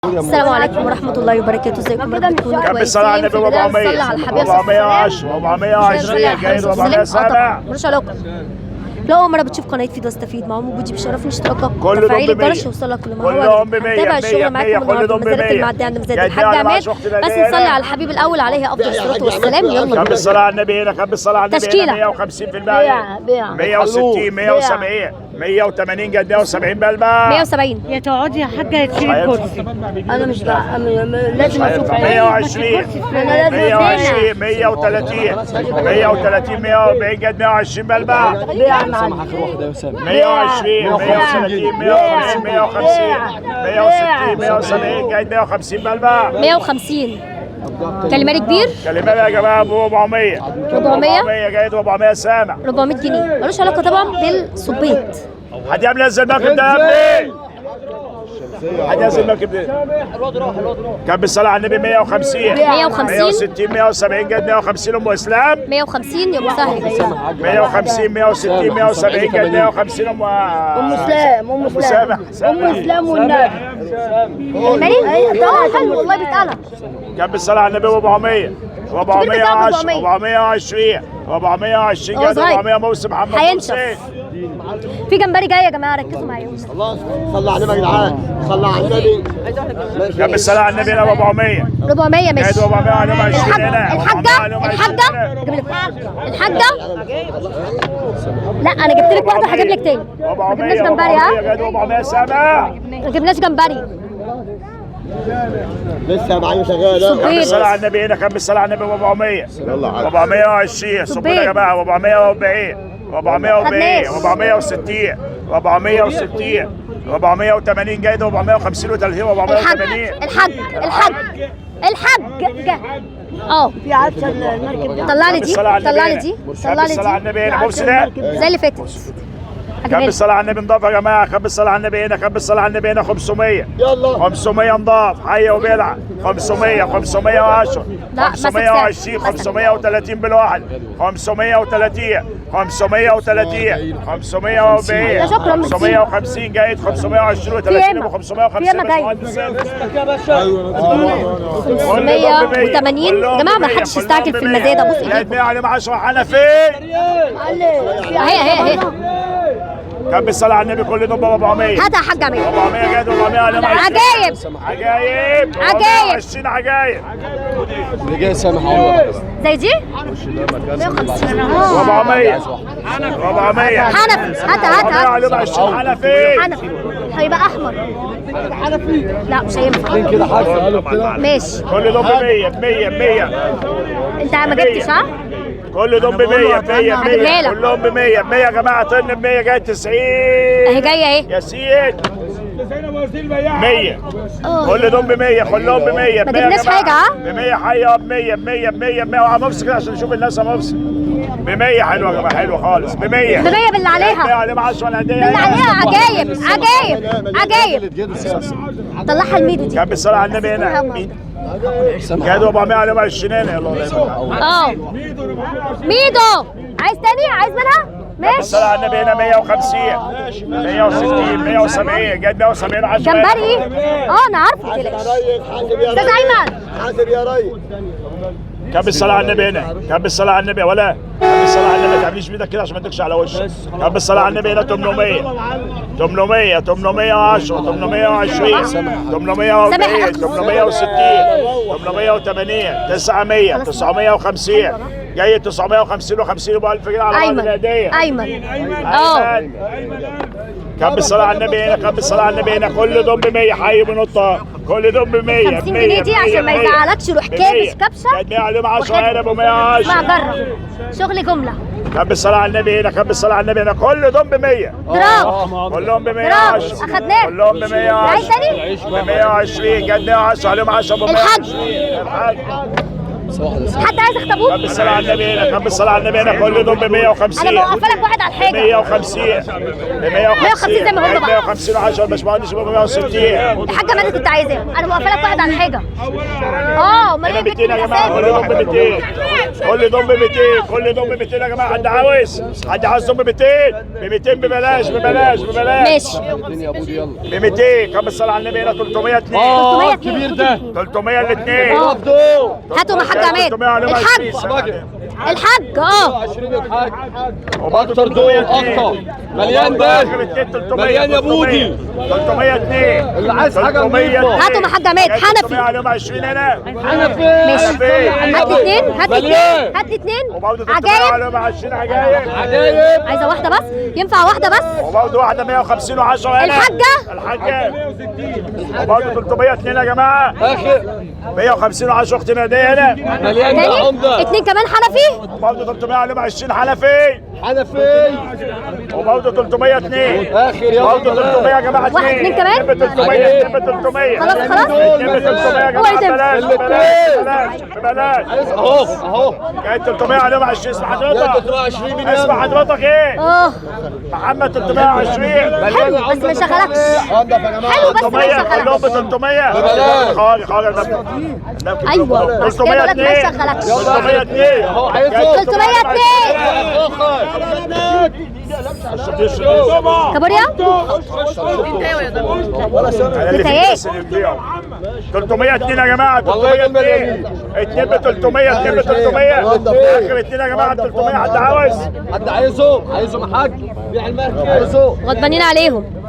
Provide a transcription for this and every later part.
السلام عليكم ورحمة الله وبركاته. ازيكم؟ رب تكونوا كويسين. الصلاة على النبي 400 صلى على الحبيب 410 420 جايد 407 ملوش علاقة. لو أول مرة بتشوف قناة فيديو استفيد معاهم وجودي بشرفني اشتراكك كل وتفعيل دم الجرس ب100 يوصلك كل ما هو كلهم ب100 تابع الشغل معاكم كل النهارده دم مزادة ب100 المعدية عند مزاد جاي الحاج على عماد. شخص بس الهدايا نصلي على الحبيب الأول عليه أفضل الصلاة والسلام. يلا كم بينا. بالصلاة على النبي هنا، كم بالصلاة على النبي تشكيلة. هنا 150% 160 170 180 جد 170 بالبا 170. يا تقعدي يا حاجه يا تشيل الكرسي. انا مش لازم اشوف 120 120 130 130 140 جد 120 بالبا 120 130 140 150 160 170 جد 150 بالبا 150. كلمات كبير. كلمات يا جماعه ب 400 400 جايد 400 سامع 400 جنيه. ملوش علاقة طبعا بالصبيط. حد يعمل نزل المركب ده يا ابني، حد ينزل المركب ده. كان بالصلاة على النبي 150 160 170 جد 150 ام اسلام 150 يا ابو سهل. 150 160 170 جد 150 ام اسلام ام اسلام والنبي المالي اه حلو والله بيتقلق. كان بالصلاة على النبي 400 410 420 420 جد 400 موسم محمد هينشف. حسين. في جمبري جاي يا جماعه ركزوا معايا. الله صلى على النبي يا جدعان، صلى على النبي. كان بالصلاة على النبي هنا 400 400 ماشي. جد 400 عليهم 20 هنا الحاجة لا انا جبت لك واحده هجيب لك تاني. ما جبناش جمبري ها؟ جد 400 سامع ما جبناش جمبري. لسه معايا شغاله. كم بالصلاة على النبي هنا، كم بالصلاة على النبي 400 420 صبنا يا جماعة 440 440 460 460 480 جايده 450 و30 480 الحاج اه في عفشه المركب ده. طلع لي دي طلع لي دي طلع بالصلاة على لي النبي هنا بص ده زي اللي فاتت. كم بالصلاة على النبي نضاف يا جماعة، كم بالصلاة على النبي هنا، كم بالصلاة على النبي هنا 500 يلا 500 نضاف حي وبيلعب 500 510 لا، 520 530 بالواحد 530 530 540 شكراً، 550 جايد 520 و30 و 550 580 يا جماعه ما حدش يستعجل في المزاده. بص يا ايديكم علي 10 حنفي هي كم بالصلاة على النبي كل دول 400 هات يا حاج عماد 400 جايد 400 عليهم عجايب 20 عجايب اللي جاي سامح عمر زي دي 150 400 400 حنفي هات 400 عليهم 20 حنفي هيبقى احمر لا مش هينفع كده حاجه قالوا كده. ماشي. كل دول ب 100 100 انت ما جبتش ها؟ كل دول ب 100 100 هجيبها 100 لك. كلهم ب 100 100 يا جماعه طن ب 100 جاي 90 اهي جايه اهي. يا سيد 100 كل دول ب 100 كلهم ب 100 ما جبناش حاجة، ها؟ ب 100 حيه ب 100 ب 100 ب 100 ب 100 وعم افصل كده عشان نشوف الناس افصل ب 100 حلوه يا جماعه حلوه خالص ب 100 ب 100 باللي عليها عليهم 10 هديه باللي عليها عجايب طلعها الميدو دي. كان بالصلاه على النبي هنا جايد 400 عليهم 20 هنا يلا اه ميدو عايز تاني عايز منها ماشي. بالصلاه على النبي هنا 150 160 170 جايد 170 10 جمبري انا عارفه ما تقلقش. استاذ ايمن حاسب يا ريس. كم بالصلاة على النبي هنا، كم بالصلاة على النبي ولا كم بالصلاة على النبي ما تعمليش بيدك كده عشان ما تدكش على وشك. كم بالصلاة على النبي هنا 800 810 820 840 860 880 900 950 جاي 950 و50 يبقى 1000 جنيه على بعض الهدية. ايمن اه كم بالصلاة على النبي هنا، كم بالصلاة على النبي هنا كل دول ب 100 حي بنقطة كل دول ب 100 50 جنيه دي عشان ما يزعلكش روح كابش كبشه. جاي عليهم 10 هنا ب 110 اسمع جرب شغل جمله. كم بالصلاة على النبي هنا، كم بالصلاة على النبي هنا كل دول ب 100 برافو كلهم ب 110 برافو اخدناه. كلهم ب 110 عايز تاني؟ ب 120 جد 110 عليهم 10 ب 120 الحاج حد عايز اخطبوط؟ كم الصلاة على النبي هنا، كم الصلاة على النبي هنا، كل دول ب 150. انا موقفه لك واحد على الحاجه. 150 ب 150 زي ما هم بقى. 150 10 الباشمهندس ب 160. الحاجه مالك كنت عايزاه؟ انا موقفه لك واحد على الحاجه. امال هنا ايه 200 يا جماعه، كل دول ب 200. كل دول ب 200، كل دول ب 200 يا جماعه. حد عاوز؟ حد عاوزهم ب 200؟ ب 200 ببلاش ببلاش ببلاش. ماشي. ب 200. كم الصلاة على النبي هنا 302. 300 كبير ده 300 الاثنين. هاتوا مع حاج عماد. الحاج 20 الحاج وبرضه اكتر دول اكتر مليان ده مليان يا بودي 302. اللي عايز حاجه نضيفه هاتوا مع حاج عماد. 300 حنفي. عليهم 20 هنا. حنفي ماشي. حنفي. هات لي اثنين. هات لي مليان. اثنين. هات لي اثنين. وبرضه 300 عجايب. عليهم 20 عجايب. عجايب عايزه واحده بس. ينفع واحده بس؟ وبرضه واحده 150 و10 هنا. الحاجة. الحاجه وبرضه 302 يا جماعه. اخر 150 و10 اختنا دي هنا. مليان ده تاني عمده اثنين كمان حنفي. وبرضه 300 عليهم 20 حنفي. حنفي وبرضه 302. اخر يا برضه 300 يا جماعه. واحد، اتنين كمان؟ ب 300 ب 300. خلاص خلاص. 300 يا جماعه. ببلاش ببلاش ببلاش. اهو اهو جاي 300 عليهم 20. اسم حضرتك 320 مين اسم حضرتك ايه؟ اه محمد 320. حلو بس ما يشغلكش. انضف يا جماعه حلو بس ما 300 كلهم ب يشغلكش. 300. ببلاش. خالي خالي ايوه بس كده بقول لك ما يشغلكش. 302 اهو عايزه 302 كابوريا. نتايات. 302 يا جماعه. 302 2 ب 300 2 ب 300. اخر 2 يا جماعه 300. حد عاوز؟ حد عايزه محاج بيع المركز عايزه غضبانين عليهم.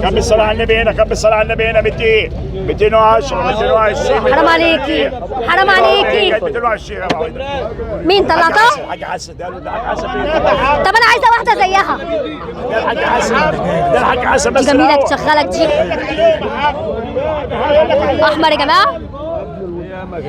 كم الصلاة على النبي هنا، كم الصلاة على النبي هنا 200 210 220. حرام عليكي حرام عليكي. 220 يا معود. مين طلعتها؟ الحاج حسن ده الحاج حسن. طب انا عايزه واحده زيها. ده الحاج حسن ده الحاج حسن بس جميله الأول. تشغلك دي. احمر يا جماعه.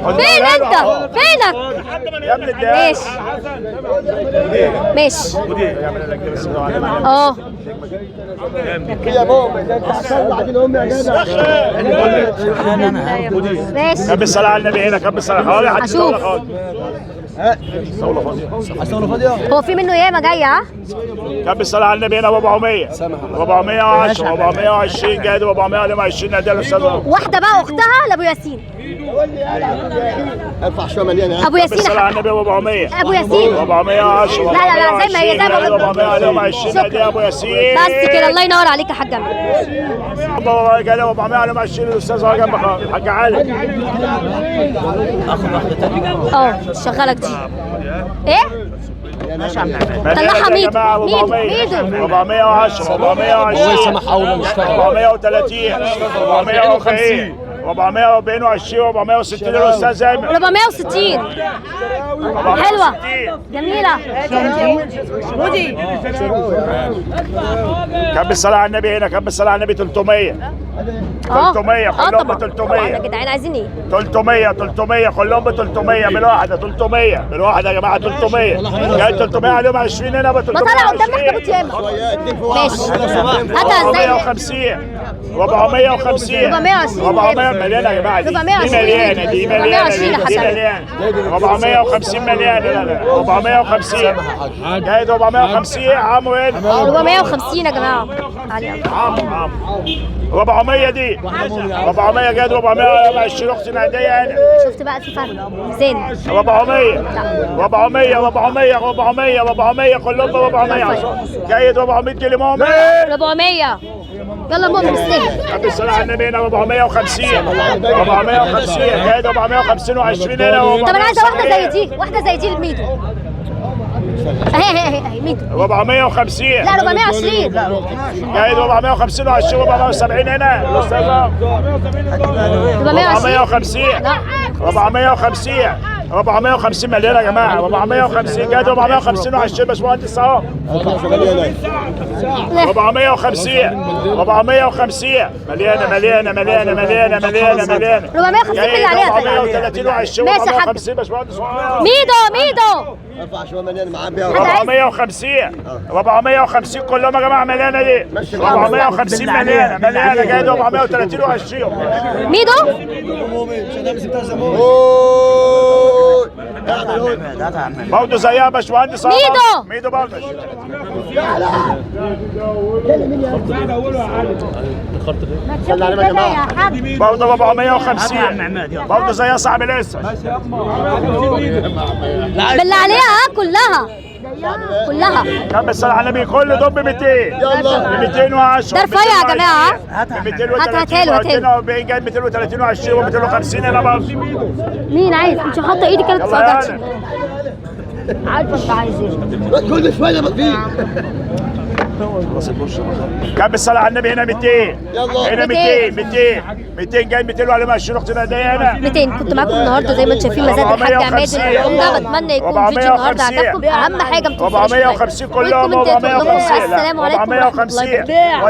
فين انت؟ فينك؟ يا ابن الدهب. ماشي ماشي. اه يا ماما بعدين امي يا جدع ماشي. كم الصلاة على النبي هنا، كم الصلاة خالي. حد هشوف. صولة خالي. الصوره فاضيه هو في منه ياما جايه ها؟ كم الصلاة على النبي هنا 400 410 420 جاي 420 ادي الاستاذ. واحده بقى اختها لابو ياسين. ارفع شويه مليان ابو كم ياسين الصلاة على حق. النبي 400 ابو ياسين. 410 لا لا لا زي ما هي زي ما بقول. 420 ادي ابو ياسين. بس كده الله ينور عليك يا حاج عماد. جاي 420 الاستاذ هو جنبك اهو. الحاج علي. اه شغالك دي. ايه؟ طلعها ميدو. ميدو 410 420 سمح اول ما اشتغل 430 440 440 460 الاستاذ ايمن. 460 حلوه جميله. كم الصلاة على النبي هنا، كم الصلاة على النبي 300 300 كلهم ب 300 يا جدعان عايزين ايه؟ 300 300 كلهم ب 300 بالواحده 300 بالواحده يا جماعه 300 جاي 300 عليهم 20 هنا ب ما طلع قدام مكتبوت 320 ياما. ماشي هاتها ازاي؟ 450 450 400 مليانه يا جماعه. دي 420 مليانه دي مليانه 420 دي حسن. مليانه 450 مليانه. لا لا 450 جاي 450 عمرو هنا 450 يا جماعه. علي عم 400 دي 400 جاي 420 اختنا هديه هنا. شفت بقى في فرق ميزان. 400 400 400 400 400 كلهم ب 400 جاي 400 جنيه مؤمن. 400 يلا مؤمن استهل. كم الصلاة على النبي هنا 450 450 جاي 450 و20 هنا. طب انا عايزه واحده زي دي. واحده زي دي لميدو. اهي ميدو. 450 لا 420 جاي 450 و20 470 هنا الاستاذ 420 450 450 450 مليون يا جماعه. 450 جاي 450 وعشرين باشمهندس اهو. 450 450 مليانه مليانه مليانه مليانه مليانه مليانه. 450 اللي عليها. 430 وعشرين. ماشي يا حاج. 450 باشمهندس. ميدو ارفع شويه مليان معاه بيها 450 450 كلهم يا جماعه مليانه دي. 450 مليانه مليانه جايه 430 وعشرين. ميدو برضه زيها يا باشمهندس. ميدو. ميدو برضه. برضه 450 برضه زيها صاحب لسه. بالله عليها كلها كلها. كم بالصلاة على النبي كل دول ب 200. يلا. 210. ده رفيع يا جماعه. 230 هاتها له. 240 جاي 230 وعشرين و250 هنا برضه. مين عايز؟ انت حاطه ايدي كده يلا يا اتفضلت. عارفه انت عايز ايه. كل شويه بطيء. كم بالصلاة على النبي هنا 200. يلا. هنا 200 200 جاي 200 وعلى 20 اختنا ديانا. 200. كنت معاكم النهارده زي ما انتم شايفين مزاد الحاج عماد العمده. بتمنى يكون فيديو النهارده عجبكم. اهم حاجه ما تنسوش 450 كلهم. والكومنتات. 450 السلام عليكم ورحمه الله 450. وبركاته.